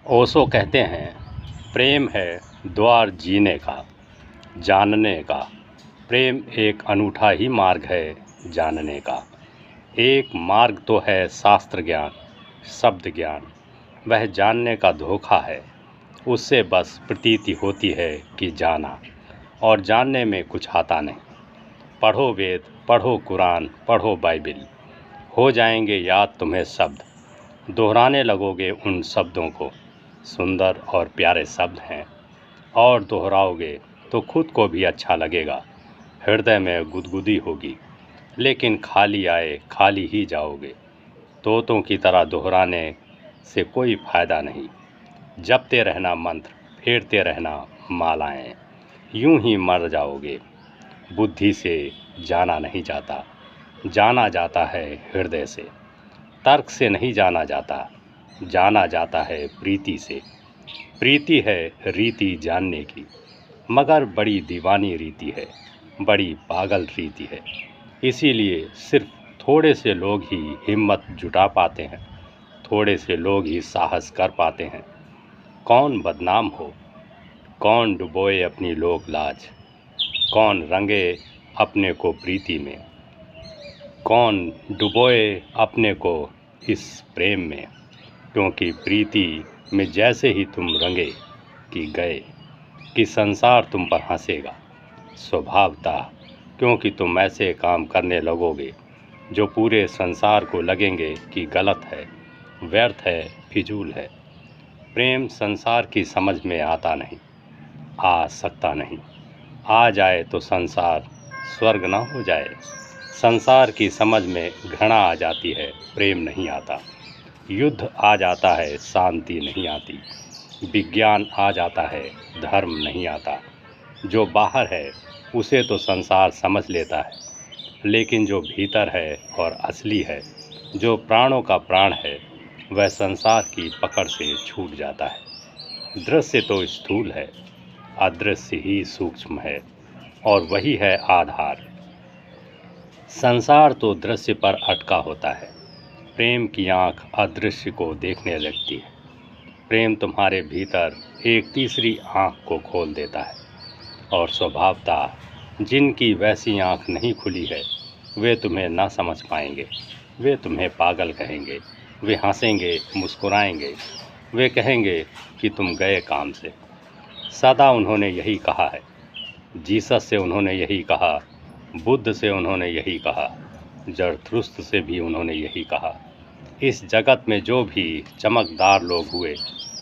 ओशो कहते हैं, प्रेम है द्वार जीने का, जानने का। प्रेम एक अनूठा ही मार्ग है जानने का। एक मार्ग तो है शास्त्र ज्ञान, शब्द ज्ञान, वह जानने का धोखा है। उससे बस प्रतीति होती है कि जाना, और जानने में कुछ आता नहीं। पढ़ो वेद, पढ़ो कुरान, पढ़ो बाइबिल, हो जाएंगे याद तुम्हें शब्द। दोहराने लगोगे उन शब्दों को, सुंदर और प्यारे शब्द हैं। और दोहराओगे तो खुद को भी अच्छा लगेगा, हृदय में गुदगुदी होगी। लेकिन खाली आए खाली ही जाओगे। तोतों की तरह दोहराने से कोई फ़ायदा नहीं। जपते रहना मंत्र, फेरते रहना मालाएं, यूं ही मर जाओगे। बुद्धि से जाना नहीं जाता, जाना जाता है हृदय से। तर्क से नहीं जाना जाता है प्रीति से। प्रीति है रीति जानने की, मगर बड़ी दीवानी रीति है, बड़ी पागल रीति है। इसीलिए सिर्फ थोड़े से लोग ही हिम्मत जुटा पाते हैं, थोड़े से लोग ही साहस कर पाते हैं। कौन बदनाम हो, कौन डुबोए अपनी लोक लाज, कौन रंगे अपने को प्रीति में, कौन डुबोए अपने को इस प्रेम में। क्योंकि प्रीति में जैसे ही तुम रंगे कि गए, कि संसार तुम पर हंसेगा स्वभावतः। क्योंकि तुम ऐसे काम करने लगोगे जो पूरे संसार को लगेंगे कि गलत है, व्यर्थ है, फिजूल है। प्रेम संसार की समझ में आता नहीं, आ सकता नहीं। आ जाए तो संसार स्वर्ग ना हो जाए। संसार की समझ में घृणा आ जाती है, प्रेम नहीं आता। युद्ध आ जाता है, शांति नहीं आती। विज्ञान आ जाता है, धर्म नहीं आता। जो बाहर है उसे तो संसार समझ लेता है, लेकिन जो भीतर है और असली है, जो प्राणों का प्राण है, वह संसार की पकड़ से छूट जाता है। दृश्य तो स्थूल है, अदृश्य ही सूक्ष्म है, और वही है आधार। संसार तो दृश्य पर अटका होता है, प्रेम की आँख अदृश्य को देखने लगती है। प्रेम तुम्हारे भीतर एक तीसरी आँख को खोल देता है, और स्वभावतः जिनकी वैसी आँख नहीं खुली है वे तुम्हें ना समझ पाएंगे। वे तुम्हें पागल कहेंगे, वे हंसेंगे, मुस्कुराएंगे, वे कहेंगे कि तुम गए काम से। सदा उन्होंने यही कहा है, जीसस से उन्होंने यही कहा, बुद्ध से उन्होंने यही कहा, जरथुस्त्र से भी उन्होंने यही कहा। इस जगत में जो भी चमकदार लोग हुए